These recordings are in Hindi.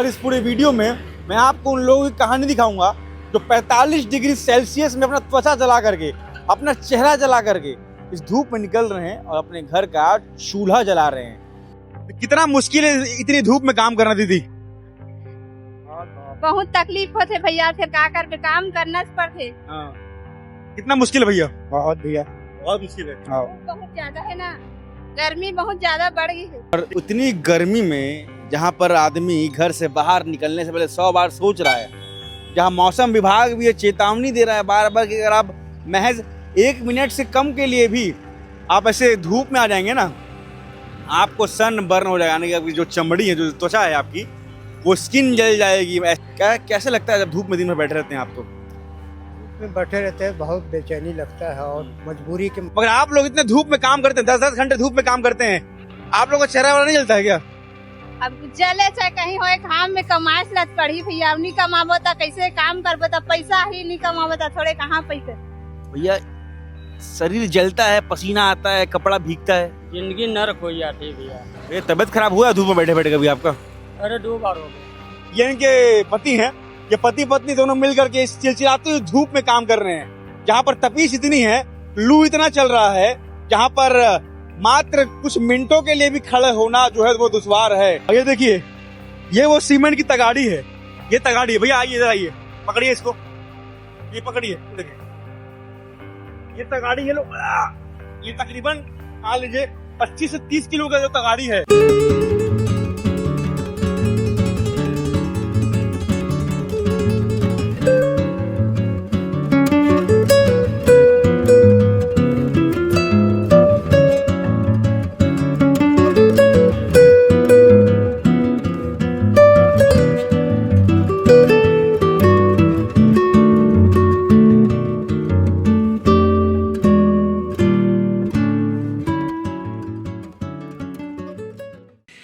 और इस पूरे वीडियो में मैं आपको उन लोगों की कहानी दिखाऊंगा जो 45 डिग्री सेल्सियस में अपना त्वचा जला करके, अपना चेहरा जला करके इस धूप में निकल रहे हैं और अपने घर का चूल्हा जला रहे हैं। तो कितना मुश्किल है इतनी धूप में काम करना दीदी? बहुत तकलीफ होते भैया, फिर का कर काम करना पड़ते। कितना मुश्किल है भैया? बहुत भैया, बहुत मुश्किल है। बहुत ज्यादा है ना, गर्मी बहुत ज्यादा बढ़ गई है। और उतनी गर्मी में जहाँ पर आदमी घर से बाहर निकलने से पहले 100 बार सोच रहा है, जहाँ मौसम विभाग भी ये चेतावनी दे रहा है बार बार कि अगर आप महज 1 मिनट से कम के लिए भी आप ऐसे धूप में आ जाएंगे ना, आपको सन बर्न हो जाएगा, यानी कि आपकी जो चमड़ी है, जो त्वचा है आपकी, वो स्किन जल जाएगी। कैसे लगता है जब धूप में दिन में बैठे रहते हैं आप? तो में बैठे रहते हैं, बहुत बेचैनी लगता है और मजबूरी के। मगर आप लोग इतने धूप में काम करते हैं, 10-10 घंटे धूप में काम करते हैं, आप लोगों का चेहरा वाला नहीं जलता है क्या? अब जले चाहे कहीं हो, घाम में कमाए से लत पड़ी भैया, नहीं कमाबो तो कैसे काम करबो, तो पैसा ही नहीं कमाबो तो थोड़े कहाँ पैसे। भैया शरीर जलता है, पसीना आता है, कपड़ा भीगता है, जिंदगी नरक हो जाती है भैया। ये तबीयत खराब हुआ है धूप में बैठे बैठे कभी आपका? अरे 2 बार हो गए। ये इनके पति हैं, ये पति पत्नी दोनों मिलकर के इस चिलचिलाते हुए धूप में काम कर रहे हैं, जहाँ पर तपीश इतनी है, लू इतना चल रहा है, जहाँ पर मात्र कुछ मिनटों के लिए भी खड़े होना जो है वो दुश्वार है। और ये देखिए, ये वो सीमेंट की तगाड़ी है, ये तगाड़ी है। भैया आइए इधर आइए, पकड़िए इसको, ये पकड़िए, देखिए ये तगाड़ी है। ये तकरीबन मान लीजिए 25 से 30 किलो का जो तगाड़ी है।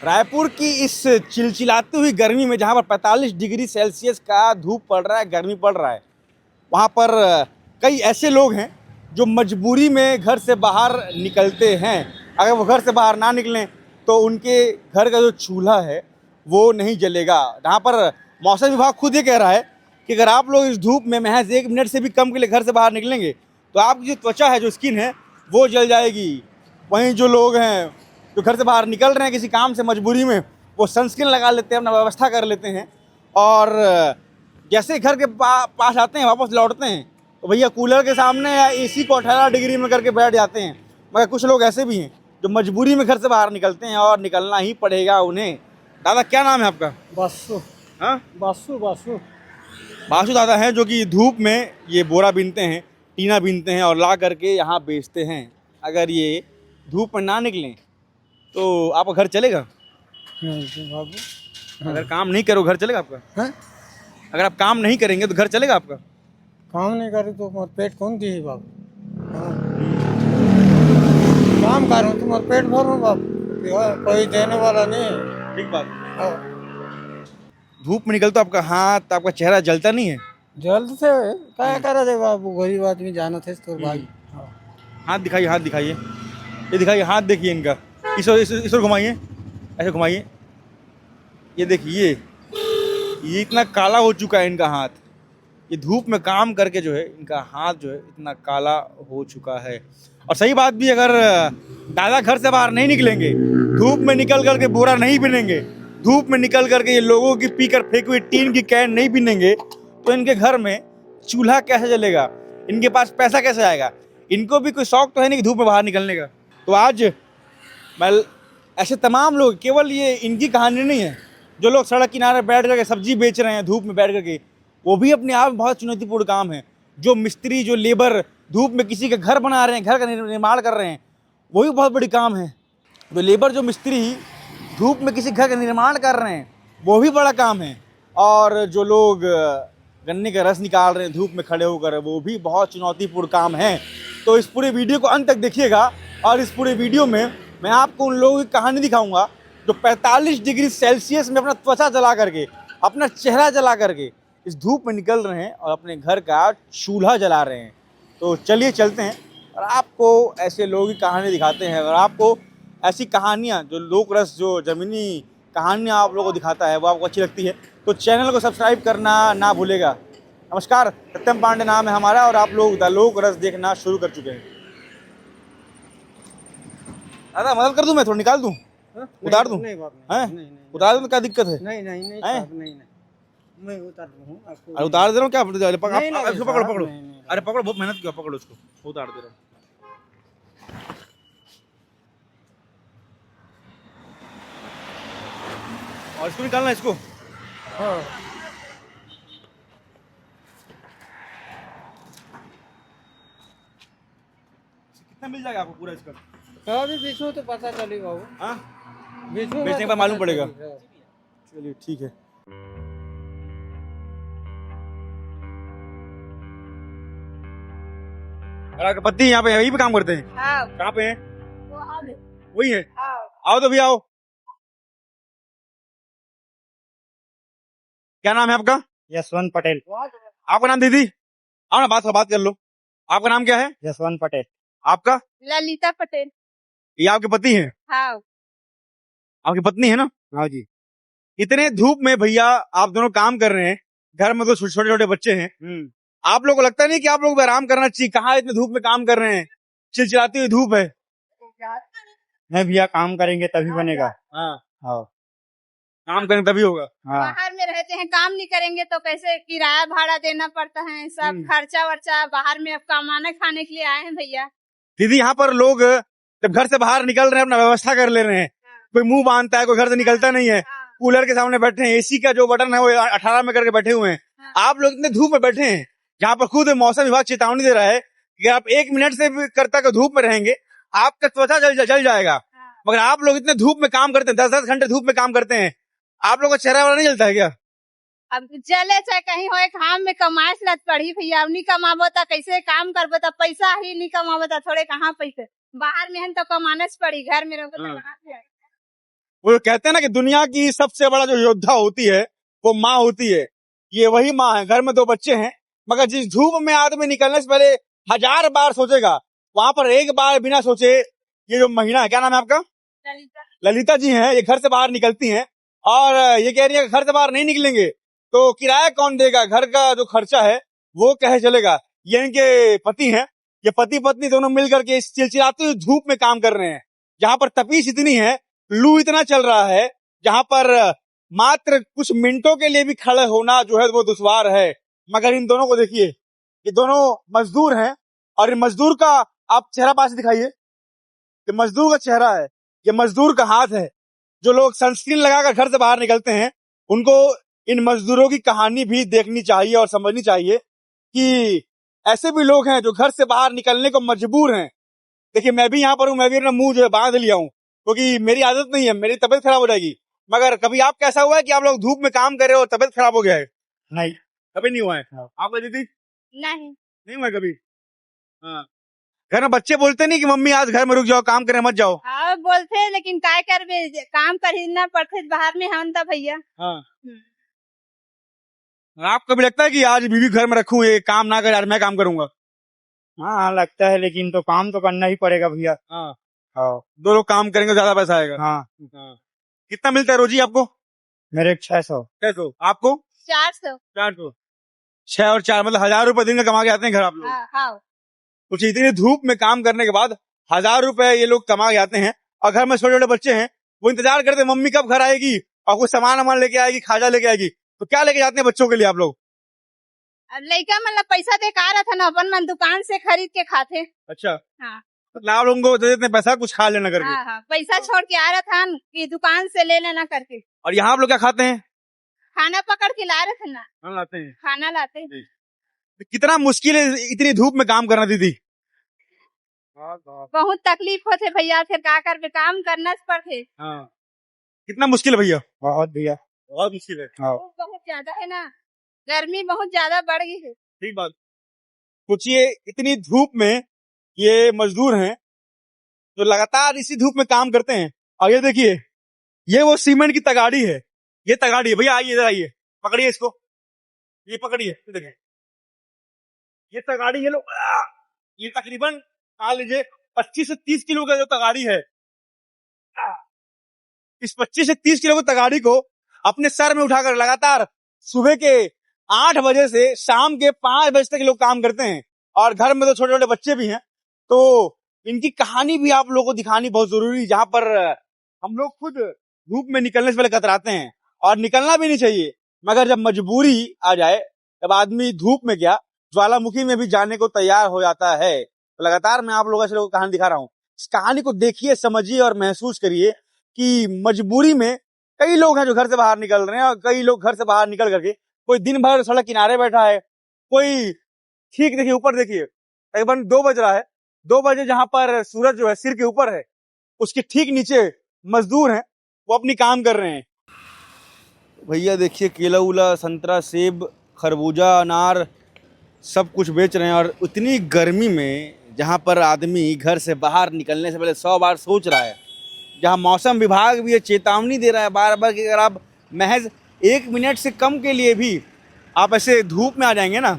रायपुर की इस चिलचिलाती हुई गर्मी में, जहाँ पर 45 डिग्री सेल्सियस का धूप पड़ रहा है, गर्मी पड़ रहा है, वहाँ पर कई ऐसे लोग हैं जो मजबूरी में घर से बाहर निकलते हैं। अगर वो घर से बाहर ना निकलें तो उनके घर का जो चूल्हा है वो नहीं जलेगा। जहाँ पर मौसम विभाग खुद ये कह रहा है कि अगर आप लोग इस धूप में महज 1 मिनट से भी कम के लिए घर से बाहर निकलेंगे तो आपकी जो त्वचा है, जो स्किन है, वो जल जाएगी। वहीं जो लोग हैं जो घर से बाहर निकल रहे हैं किसी काम से मजबूरी में, वो सनस्क्रीन लगा लेते हैं, अपना व्यवस्था कर लेते हैं, और जैसे घर के पास आते हैं, वापस लौटते हैं, तो भैया कूलर के सामने या एसी को 18 डिग्री में करके बैठ जाते हैं। मगर कुछ लोग ऐसे भी हैं जो मजबूरी में घर से बाहर निकलते हैं और निकलना ही पड़ेगा उन्हें। दादा क्या नाम है आपका? बासु। हाँ, बासु बासु बासु दादा हैं, जो कि धूप में ये बोरा बीनते हैं, टीना बीनते हैं और ला करके यहाँ बेचते हैं। अगर ये धूप में ना निकलें तो आपका घर चलेगा? बाबू, अगर काम नहीं करो घर चलेगा आपका? हैं? अगर आप काम नहीं करेंगे तो घर चलेगा आपका? काम नहीं करे तो तुम्हारा पेट कौन दी बाबू? हाँ। काम करो तुम्हारा पेट भरो बाबू, कोई देने वाला नहीं है। ठीक बात। हाँ। धूप में निकलता आपका हाथ, आपका चेहरा जलता नहीं है? जल्द से क्या करा दे बाबू, गरीब आदमी जाना थे तो भाई। हाँ। हाथ दिखाइए, हाथ दिखाइए, ये दिखाइए हाथ, देखिए इनका, इस ओर घुमाइए, ऐसे घुमाइए, ये देखिए ये इतना काला हो चुका है इनका हाथ। ये धूप में काम करके जो है इनका हाथ जो है इतना काला हो चुका है। और सही बात भी, अगर दादा घर से बाहर नहीं निकलेंगे, धूप में निकल करके बोरा नहीं बिनेंगे, धूप में निकल करके ये लोगों की पीकर फेंकी हुई टीन की कैन नहीं बिनेंगे, तो इनके घर में चूल्हा कैसे जलेगा? इनके पास पैसा कैसे आएगा? इनको भी कोई शौक तो है नहीं कि धूप में बाहर निकलने का। तो आज मैं ऐसे तमाम लोग, केवल ये इनकी कहानी नहीं है, जो लोग सड़क किनारे बैठ करके सब्जी बेच रहे हैं धूप में बैठ करके, वो भी अपने आप में बहुत चुनौतीपूर्ण काम है। जो मिस्त्री, जो लेबर धूप में किसी का घर बना रहे हैं, घर का निर्माण कर रहे हैं, वो भी बहुत बड़ी काम है। तो लेबर, जो मिस्त्री धूप में किसी घर का निर्माण कर रहे हैं, वो भी बड़ा काम है। और जो लोग गन्ने का रस निकाल रहे हैं धूप में खड़े होकर, वो भी बहुत चुनौतीपूर्ण काम है। तो इस पूरे वीडियो को अंत तक देखिएगा, और इस पूरे वीडियो में मैं आपको उन लोगों की कहानी दिखाऊंगा जो 45 डिग्री सेल्सियस में अपना त्वचा जला करके, अपना चेहरा जला करके इस धूप में निकल रहे हैं और अपने घर का चूल्हा जला रहे हैं। तो चलिए चलते हैं और आपको ऐसे लोगों की कहानी दिखाते हैं। और आपको ऐसी कहानियाँ, जो लोक रस, जो ज़मीनी कहानियाँ आप लोगों को दिखाता है वो आपको अच्छी लगती है तो चैनल को सब्सक्राइब करना ना भूलेगा। नमस्कार, सत्यम पांडे नाम है हमारा और आप लोग द लोक रस देखना शुरू कर चुके हैं। दादा मदद कर दूं, मैं थोड़ा निकाल दूं, उतार दूं? नहीं बाप हैं? नहीं नहीं उतार दूं तो क्या दिक्कत है? नहीं नहीं नहीं हैं? साहब, नहीं नहीं मैं उतार दूँ आपको। अरे उतार दे रहा हूँ क्या? नहीं लगे इसको पकड़ो साहब, पकड़ो, नहीं, नहीं। अरे पकड़ो, बहुत मेहनत किया, पकड़ो इसको, उतार दे रहा हूँ। और इसको निकालना है, इसको हाँ कितना मिल जाएगा आपको पूरा इसका? तो अभी बीचू तो पता चलेगा वो, हाँ, बीचू बेचने के बाद मालूम पड़ेगा। हाँ। चलिए ठीक है। और आपके पति यहाँ पे यहीं पे काम करते हैं? हाँ कहाँ पे हैं? वो हम वही है। हाँ आओ तो भी आओ। क्या नाम है आपका? यशवंत पटेल। आपका नाम दीदी? आओ ना, बात कर लो। आपका नाम क्या है? यशवंत पटेल। आपका? ललिता पटेल। ये आपके पति हैं? हाँ आपकी पत्नी है ना? हाँ जी। इतने धूप में भैया आप दोनों काम कर रहे हैं, घर में तो छोटे छोटे बच्चे हैं, आप लोगों को लगता नहीं कि आप लोग भी आराम करना चाहिए? कहाँ इतने धूप में काम कर रहे हैं, चिलचिलाती हुई धूप है। नहीं भैया, काम करेंगे तभी बनेगा। हाँ, हाँ काम करेंगे तभी होगा। हाँ बाहर में रहते हैं, काम नहीं करेंगे तो कैसे? किराया भाड़ा देना पड़ता है, सब खर्चा वर्चा। बाहर में अब कमाने खाने के लिए आए हैं भैया। दीदी यहाँ पर लोग जब घर से बाहर निकल रहे हैं अपना व्यवस्था कर ले रहे हैं, कोई मुंह बांधता है, कोई घर से निकलता नहीं है, कूलर के सामने बैठे हैं, एसी का जो बटन है वो 18 में करके बैठे हुए हैं। आप लोग इतने धूप में बैठे हैं जहाँ पर खुद मौसम विभाग चेतावनी दे रहा है कि आप 1 मिनट से भी तक धूप में रहेंगे आपका त्वचा जल जाएगा, मगर आप लोग इतने धूप में काम करते हैं, 10-10 घंटे धूप में काम करते हैं, आप लोग का चेहरा वाला नहीं जलता है क्या? अब जले चाहे कहीं हो, काम में कमाए से लत पड़ी भैया। अब नहीं कमाबो तो कैसे काम करबो? तो पैसा ही नहीं कमाबो तो थोड़े कहाँ पैसे? बाहर में हम तो कमाने से पड़ी, घर में रहो तो कहाँ से आए? वो कहते हैं ना कि दुनिया की सबसे बड़ा जो योद्धा होती है वो माँ होती है। ये वही माँ है, घर में 2 बच्चे हैं, मगर जिस धूप में आदमी निकलने से पहले 1000 बार सोचेगा, वहां पर एक बार बिना सोचे ये जो महिला है, क्या नाम है आपका? ललिता। ललिता जी हैं, ये घर से बाहर निकलती हैं और ये कह रही है घर से बाहर नहीं निकलेंगे तो किराया कौन देगा, घर का जो खर्चा है वो कैसे चलेगा। ये इनके पति हैं, ये पति पत्नी दोनों मिलकर के इस चिलचिलाती हुई धूप में काम कर रहे हैं, जहां पर तपीश इतनी है, लू इतना चल रहा है, जहां पर मात्र कुछ मिनटों के लिए भी खड़े होना जो है वो दुश्वार है। मगर इन दोनों को देखिए, ये दोनों मजदूर हैं और इन मजदूर का आप चेहरा पास दिखाइए, ये मजदूर का चेहरा है, ये मजदूर का हाथ है। जो लोग सनस्क्रीन लगाकर घर से बाहर निकलते हैं उनको इन मजदूरों की कहानी भी देखनी चाहिए और समझनी चाहिए कि ऐसे भी लोग हैं जो घर से बाहर निकलने को मजबूर हैं। देखिए मैं भी यहाँ पर हूँ, मैं भी अपना मुंह जो है बांध लिया हूँ क्योंकि मेरी आदत नहीं है, मेरी तबीयत खराब हो जाएगी। मगर कभी आप कैसा हुआ है कि आप लोग धूप में काम कर रहे हो और तबीयत खराब हो गया है? नहीं। कभी नहीं हुआ है। हाँ। आपका दीदी? नहीं नहीं हुआ कभी? हाँ। घर में बच्चे बोलते नहीं कि मम्मी आज घर में रुक जाओ, काम करे मत जाओ? हाँ बोलते हैं, लेकिन काय करबे, काम खरीदना पड़ते बाहर में हम तो भैया। हाँ। आपको भी लगता है कि आज बीवी घर में रखूं, ये काम ना करे, आज मैं काम करूंगा? हाँ लगता है, लेकिन तो काम तो करना ही पड़ेगा भैया। हाँ। हाँ 2 लोग काम करेंगे ज्यादा पैसा आएगा। हाँ। हाँ। कितना मिलता है रोजी आपको? मेरे 600। 600। आपको? 400। 400। 6 और 4 मतलब 1000 रुपए दिन का कमा के आते हैं घर आप लोग। हाँ हाँ। कुछ इतनी धूप में काम करने के बाद 1000 रुपए ये लोग कमा के आते हैं और घर में छोटे छोटे बच्चे हैं, वो इंतजार करते हैं मम्मी कब घर आएगी और कुछ सामान लेके आएगी, खाजा लेके आएगी। तो क्या लेके जाते हैं बच्चों के लिए आप लोग? अब लड़का मतलब पैसा दे के आ रहा था ना, अपन मन दुकान से खरीद के खाते। अच्छा। हाँ। मतलब आप लोगों को दे देते हैं पैसा, कुछ खा लेना करके। हाँ हाँ, पैसा छोड़ के आ रहा था कि दुकान से ले लेना करके। और यहाँ आप लोग क्या खाते हैं? खाना पकड़ के ला रहे थे ना। हाँ लाते हैं। खाना लाते। तो कितना मुश्किल है इतनी धूप में काम करना दीदी? बहुत तकलीफ होते भैया, फिर क्या कर काम करना पड़ते। हाँ। कितना मुश्किल है भैया? बहुत भैया, बहुत मुश्किल है। हाँ बहुत ज्यादा है ना, गर्मी बहुत ज्यादा बढ़ गई है। ठीक बात। सोचिए इतनी धूप में ये मजदूर हैं जो लगातार इसी धूप में काम करते हैं। और ये देखिए, ये वो सीमेंट की तगाड़ी है, ये तगाड़ी है। भैया आइए इधर आइए, पकड़िए इसको, ये पकड़िए, ये देखिए ये तगाड़ी, ये लोग ये तकरीबन मान लीजिए 25 से 30 किलो का जो तगाड़ी है, इस 25 से 30 किलो की तगाड़ी को अपने सर में उठाकर लगातार सुबह के 8 बजे से शाम के 5 बजे तक लोग काम करते हैं। और घर में तो छोटे छोटे बच्चे भी हैं, तो इनकी कहानी भी आप लोगों को दिखानी बहुत जरूरी है, जहां पर हम लोग खुद धूप में निकलने से पहले कतराते हैं और निकलना भी नहीं चाहिए, मगर जब मजबूरी आ जाए तब आदमी धूप में क्या ज्वालामुखी में भी जाने को तैयार हो जाता है। तो लगातार मैं आप लोगों से कहानी दिखा रहा हूँ। इस कहानी को देखिए, समझिए और महसूस करिए कि मजबूरी में कई लोग हैं जो घर से बाहर निकल रहे हैं, और कई लोग घर से बाहर निकल करके कोई दिन भर सड़क किनारे बैठा है, कोई ठीक देखिए ऊपर देखिए तकरीबन 2 बज रहा है, 2 बजे जहां पर सूरज जो है सिर के ऊपर है, उसके ठीक नीचे मजदूर हैं, वो अपनी काम कर रहे हैं। भैया देखिए केला उला, संतरा, सेब, खरबूजा, अनार सब कुछ बेच रहे हैं। और उतनी गर्मी में जहां पर आदमी घर से बाहर निकलने से पहले 100 बार सोच रहा है, जहां मौसम विभाग भी ये चेतावनी दे रहा है बार बार कि अगर आप महज 1 मिनट से कम के लिए भी आप ऐसे धूप में आ जाएंगे ना,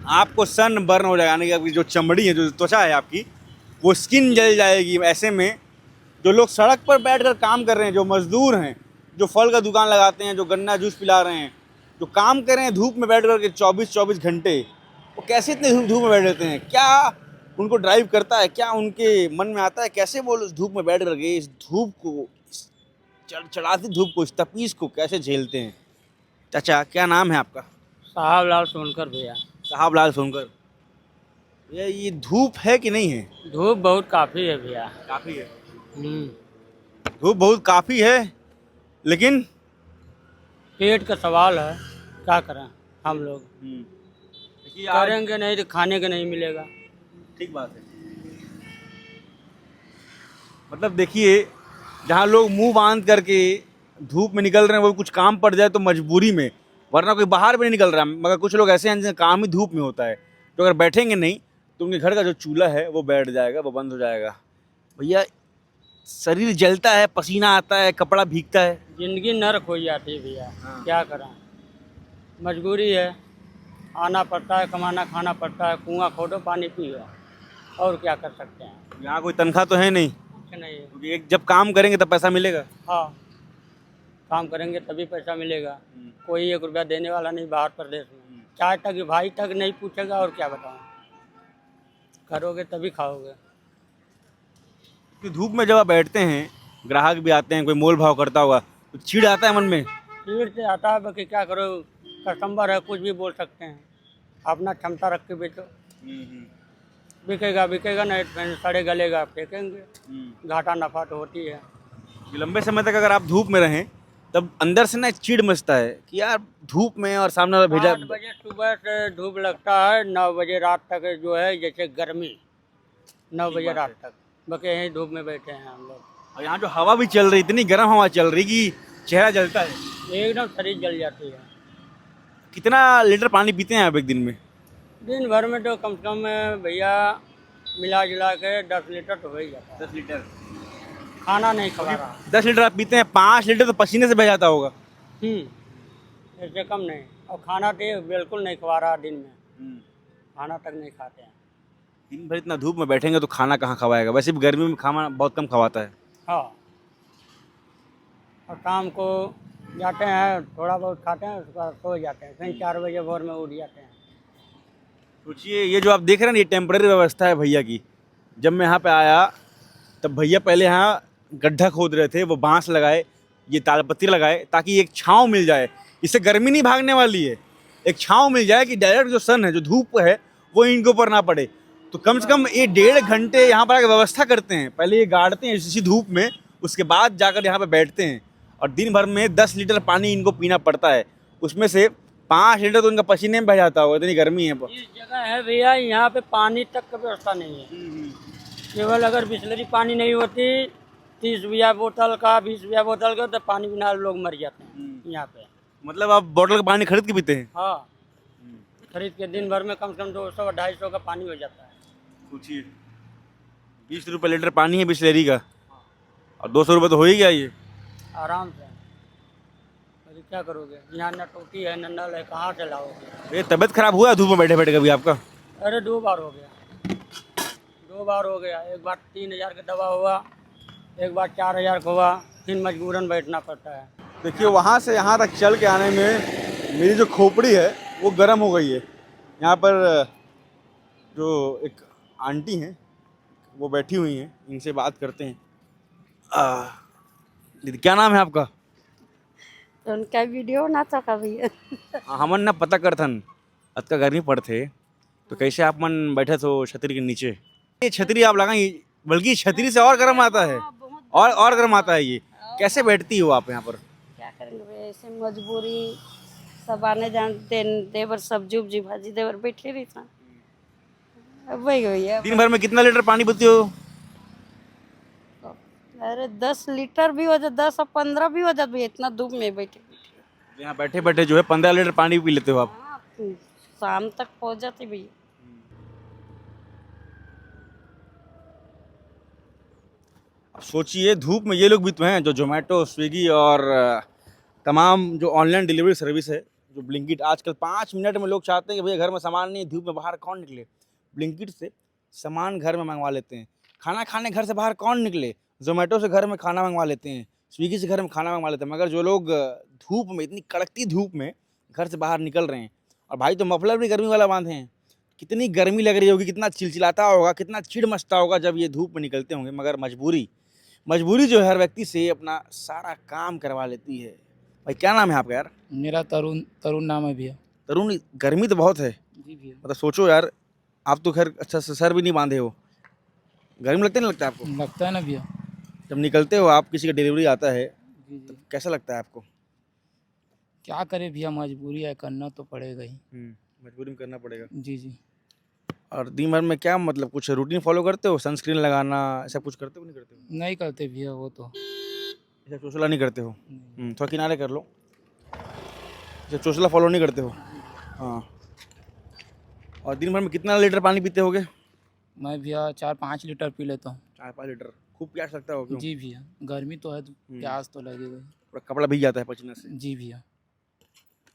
आपको सन बर्न हो जाएगा, यानी कि आपकी जो चमड़ी है, जो त्वचा है आपकी, वो स्किन जल जाएगी। ऐसे में जो लोग सड़क पर बैठकर काम कर रहे हैं, जो मजदूर हैं, जो फल का दुकान लगाते हैं, जो गन्ना जूस पिला रहे हैं, जो काम कर रहे हैं धूप में बैठ कर के 24-24 घंटे, वो कैसे इतने धूप में बैठ रहते हैं? क्या उनको ड्राइव करता है? क्या उनके मन में आता है? कैसे वो उस धूप में बैठ करके इस धूप को, चढ़ाती धूप को, इस तपीस को कैसे झेलते हैं? चाचा क्या नाम है आपका? साहब लाल सोनकर भैया। साहब लाल सोनकर। ये धूप है कि नहीं है? धूप बहुत काफ़ी है भैया। काफ़ी है। हम्म। धूप बहुत काफ़ी है, लेकिन पेट का सवाल है, क्या करें हम लोग। देखिए आज करेंगे नहीं तो खाने का नहीं मिलेगा। ठीक बात है। मतलब देखिए, जहाँ लोग मुंह बांध करके धूप में निकल रहे हैं, वो कुछ काम पड़ जाए तो मजबूरी में, वरना कोई बाहर भी नहीं निकल रहा, मगर कुछ लोग ऐसे हैं जिनका काम ही धूप में होता है, तो अगर बैठेंगे नहीं तो उनके घर का जो चूल्हा है वो बैठ जाएगा, वो बंद हो जाएगा। भैया शरीर जलता है, पसीना आता है, कपड़ा भीगता है, जिंदगी नर्क हो जाती है भैया। क्या करें, मजबूरी है, आना पड़ता है, कमाना खाना पड़ता है, कुआं खोदो पानी पियो, और क्या कर सकते हैं। यहाँ कोई तनख्वाह तो है नहीं, कुछ नहीं है। क्योंकि एक जब काम करेंगे तब पैसा मिलेगा। हाँ, काम करेंगे तभी पैसा मिलेगा। कोई 1 रुपया देने वाला नहीं बाहर प्रदेश में। चाय तक भाई तक नहीं पूछेगा, और क्या बताऊँ। करोगे तभी खाओगे। कि धूप में जब आप बैठते हैं, ग्राहक भी आते हैं, कोई मोल भाव करता होगा, तो चिढ़ आता है मन में? भीड़ से आता है, बाकी क्या करो, कस्टमर है, कुछ भी बोल सकते हैं। अपना क्षमता रख के बेचो, बिकेगा बिकेगा, नहीं तो सड़े गलेगा, फेंकेंगे। घाटा नफा तो होती है। लंबे समय तक अगर आप धूप में रहें, तब अंदर से ना चिढ़ मचता है कि यार धूप में, और सामने वाला भेजा। 8 बजे सुबह से धूप लगता है, 9 बजे रात तक जो है, जैसे गर्मी, 9 बजे रात तक बके यहीं धूप में बैठे हैं हम लोग। और यहाँ जो हवा भी चल रही, इतनी गर्म हवा चल रही कि चेहरा जलता है, एकदम शरीर जल जाती है। कितना लीटर पानी पीते हैं आप एक दिन में? दिन भर में तो कम से कम भैया मिला जुला के 10 लीटर तो हो ही जाता है। 10 लीटर? खाना नहीं खा रहा। 10 लीटर आप पीते हैं, 5 लीटर तो पसीने से बह जाता होगा। इससे कम नहीं। और खाना तो बिल्कुल नहीं खवा रहा दिन में, खाना तक नहीं खाते हैं। दिन भर इतना धूप में बैठेंगे तो खाना कहाँ खवाएगा? वैसे भी गर्मी में खाना बहुत कम खवाता है। हाँ, और शाम को जाते हैं, थोड़ा बहुत खाते हैं, उसके बाद सो जाते हैं, फिर 4 बजे भोर में उठ जाते हैं। सोचिए, ये जो आप देख रहे हैं ना, ये टेम्परेरी व्यवस्था है भैया की। जब मैं यहाँ पे आया तब भैया पहले यहाँ गड्ढा खोद रहे थे, वो बांस लगाए, ये तालपत्री लगाए, ताकि एक छांव मिल जाए। इससे गर्मी नहीं भागने वाली है, एक छांव मिल जाए कि डायरेक्ट जो सन है, जो धूप है, वो इनके ऊपर ना पड़े। तो कम से कम ये 1.5 घंटे यहाँ पर आकर व्यवस्था करते हैं। पहले ये गाड़ते हैं इसी धूप में, उसके बाद जाकर यहाँ पे बैठते हैं, और दिन भर में 10 लीटर पानी इनको पीना पड़ता है। उसमें से 5 लीटर तो इनका पसीने में बह जाता होगा, इतनी गर्मी है। इस जगह है भैया, यहाँ पे पानी तक का व्यवस्था नहीं है। केवल अगर बिस्लरी पानी नहीं होती, 30 रुपया बोतल का, 20 रुपया बोतल का, तो पानी बिना लोग मर जाते हैं यहाँ पे। मतलब आप बोतल का पानी खरीद के पीते हैं? हाँ, खरीद के दिन भर में कम से कम 200-250 का पानी हो जाता है। पूछिए, 20 रुपये लीटर पानी है बिस्लेरी का, और 200 रुपये तो हो ही गया ये आराम से। अरे क्या करोगे, यहाँ न टोटी है न नल है, कहाँ से लाओगे। ये तबीयत खराब हुआ है धूप में बैठे बैठे कभी आपका? अरे 2 बार हो गया, 2 बार हो गया। एक बार 3000 का दवा हुआ, एक बार 4000 का हुआ, फिर मजबूरन बैठना पड़ता है। देखिए वहाँ से यहाँ तक चल के आने में मेरी जो खोपड़ी है वो गर्म हो गई है। यहाँ पर जो एक आंटी हैं वो बैठी हुई हैं, इनसे बात करते हैं। दीदी क्या नाम है आपका? उनका वीडियो ना था कभी। हमन ना पता करथन अतका गर्मी पड़थे तो कैसे आप मन बैठे तो छतरी के नीचे। ये छतरी आप लगाई, बल्कि छतरी से और गर्म आता है, और गर्म आता है। ये कैसे बैठती हो आप यहाँ पर? क्या करेंगे भाई, ऐसे मजबूरी, सब आने जाने देवर सब्जी उब्जी भाजी देवर बैठे रही था। अब वही हुई है। दिन भर में कितना लीटर पानी पीती हो? अरे 10 लीटर भी हो जाए, 10 और 15 भी हो जाए भैया, इतना धूप में बैठे बैठे। यहाँ बैठे बैठे जो है 15 लीटर पानी पी लेते हो आप? हाँ, शाम तक पहुँच जाते भैया। अब सोचिए धूप में ये लोग भी तो हैं जो जोमेटो, स्विगी और तमाम जो ऑनलाइन डिलीवरी सर्विस है, जो ब्लिंकिट। आजकल 5 मिनट में लोग चाहते हैं कि भैया घर में सामान नहीं, धूप में बाहर कौन निकले। ब्लिंकिट से सामान घर में मंगवा लेते हैं। खाना खाने घर से बाहर कौन निकले, जोमेटो से घर में खाना मंगवा लेते हैं, स्विगी से घर में खाना मंगवा लेते हैं। मगर जो लोग धूप में, इतनी कड़कती धूप में घर से बाहर निकल रहे हैं, और भाई तो मफलर भी गर्मी वाला बांधे हैं, कितनी गर्मी लग रही होगी, कितना चिलचिलाता होगा, कितना चिढ़ मचता होगा जब ये धूप में निकलते होंगे। मगर मजबूरी जो है हर व्यक्ति से अपना सारा काम करवा लेती है। भाई क्या नाम है आपका यार? मेरा तरुण नाम है भैया। तरुण, गर्मी तो बहुत है। जी भैया। मतलब सोचो यार, आप तो खैर अच्छा से सर भी नहीं बांधे हो, गर्मी लगता नहीं लगता आपको? लगता है ना भैया। जब निकलते हो आप, किसी का डिलीवरी आता है जी तो जी। कैसा लगता है आपको? क्या करे भैया, मजबूरी है, करना तो पड़ेगा ही। मजबूरी में करना पड़ेगा। जी जी। और दिन भर में क्या मतलब कुछ रूटीन फॉलो करते हो? सनस्क्रीन लगाना ऐसा कुछ करते हो नहीं करते हो? नहीं करते भैया वो तो। ऐसा चोचला नहीं करते हो? थोड़ा किनारे कर लो। ऐसा चोचला फॉलो नहीं करते हो? हाँ। और दिन भर में कितना लीटर पानी पीते होगे? मैं भैया 4-5 लीटर पी लेता हूँ। 4-5 लीटर। खूब प्यास लगता हो क्यों? जी भैया, गर्मी तो है तो प्यास तो लगेगा ही। पूरा कपड़ा भीग जाता है पसीने से। जी भैया।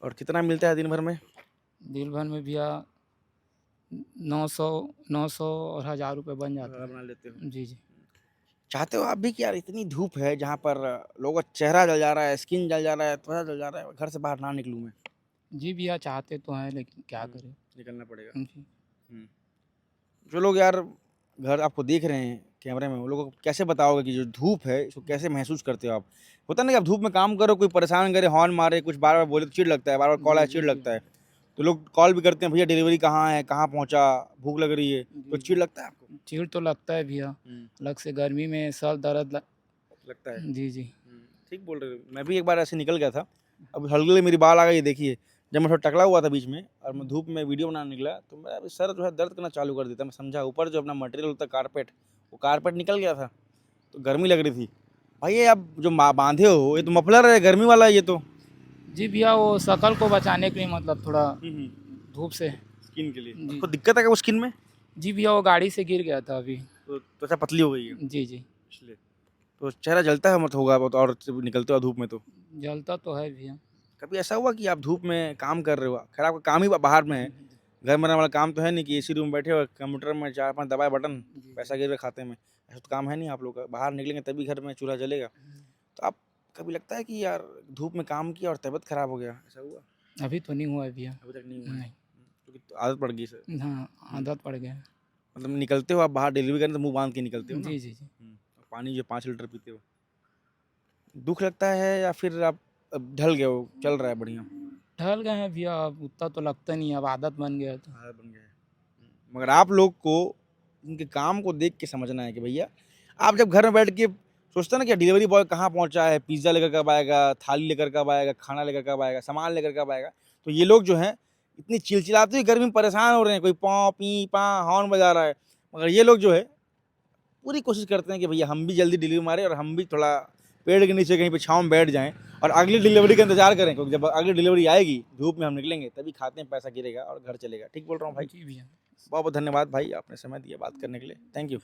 और कितना मिलता है दिन भर में? दिन भर में भैया 900 और 1000 रुपये बन जाते बना लेते हो। हैं। जी जी। चाहते हो आप भी कि यार इतनी धूप है जहाँ पर लोगों का चेहरा जल जा रहा है, स्किन जल जा रहा है, त्वचा जल जा रहा है, घर से बाहर ना निकलूँ मैं? जी भैया चाहते तो हैं, लेकिन क्या करें। निकलना पड़ेगा। जी। जो लोग यार घर आपको देख रहे हैं कैमरे में, वो लोगों को कैसे बताओगे कि जो धूप है इसको कैसे महसूस करते हो आप? होता है ना कि आप धूप में काम करो, कोई परेशान करे, हॉर्न मारे, कुछ बार बार बोले तो चिढ़ लगता है, बार बार कॉल आए चिढ़ लगता है। तो लोग कॉल भी करते हैं, भैया डिलीवरी कहाँ है, कहाँ पहुँचा, भूख लग रही है, तो चिढ़ लगता है आपको? चिढ़ तो लगता है भैया, अलग से गर्मी में सर दर्द लगता है। जी जी। ठीक बोल रहे हो। मैं भी एक बार ऐसे निकल गया था, अब हल्के मेरी बाल आ गई, देखिए जब मैं थोड़ा टकला हुआ था बीच में और मैं धूप में वीडियो बनाने निकला तो मेरा अभी सर जो है दर्द करना चालू कर देता। मैं समझा ऊपर जो अपना मटेरियल होता है कारपेट, वो कारपेट निकल गया था तो गर्मी लग रही थी। भाई ये आप जो बांधे हो ये तो मफलर है, गर्मी वाला है ये तो। जी भैया, वो शकल को बचाने के लिए, मतलब थोड़ा धूप से। स्किन के लिए जी। आपको दिक्कत है क्या वो स्किन में? जी भैया, वो गाड़ी से गिर गया था अभी। तो त्वचा पतली हो गई है जी जी। इसलिए तो चेहरा जलता है मत होगा बहुत, और जब निकलते हो धूप में तो। जलता तो है भैया। कभी ऐसा हुआ कि आप धूप में काम कर रहे हो, खैर आपका काम ही बाहर में है, घर में रहने वाला काम तो है नहीं कि एसी रूम में बैठे हो कंप्यूटर में 4-5 दबाए बटन पैसा गिर रहा खाते में, ऐसा तो काम है नहीं आप लोग का। बाहर निकलेंगे तभी घर में चूल्हा जलेगा। तो आप कभी लगता है कि यार धूप में काम किया और तबीयत खराब हो गया, ऐसा हुआ? अभी तो नहीं हुआ है भैया। अभी तक नहीं हुआ है नहीं। क्योंकि आदत पड़ गई सर। हाँ, आदत पड़ गया है। मतलब निकलते हो आप बाहर डिलीवरी करने तो मुंह बांध के निकलते हो ना? जी जी जी। और पानी जो 5 लीटर पीते हो, दुख लगता है या फिर आप अब ढल गए हो, चल रहा है बढ़िया? ढल गए हैं भैया, अब उतना तो लगता नहीं है, अब आदत बन गया है तो। आदत बन गया है। मगर आप लोग को उनके काम को देख के समझना है कि भैया आप जब घर में बैठ के सोचते ना कि डिलीवरी बॉय कहाँ पहुँचा है, पिज़्ज़ा लेकर कब आएगा, थाली लेकर कब आएगा, खाना लेकर कब आएगा, सामान लेकर कब आएगा, तो ये लोग जो हैं इतनी चिलचिलाती हुई गर्मी में परेशान हो रहे हैं, कोई पॉ पी पा हॉर्न बजा रहा है, मगर ये लोग जो है पूरी कोशिश करते हैं कि भैया हम भी जल्दी डिलीवरी मारें और हम भी थोड़ा पेड़ के नीचे कहीं पे छाँव में बैठ जाएं और अगली डिलीवरी का इंतजार करें, क्योंकि जब अगली डिलीवरी आएगी धूप में हम निकलेंगे तभी खाते हैं, पैसा गिरेगा और घर चलेगा। ठीक बोल रहा हूँ भाई? जी भैया। बहुत बहुत धन्यवाद भाई, आपने समय दिया बात करने के लिए। Thank you.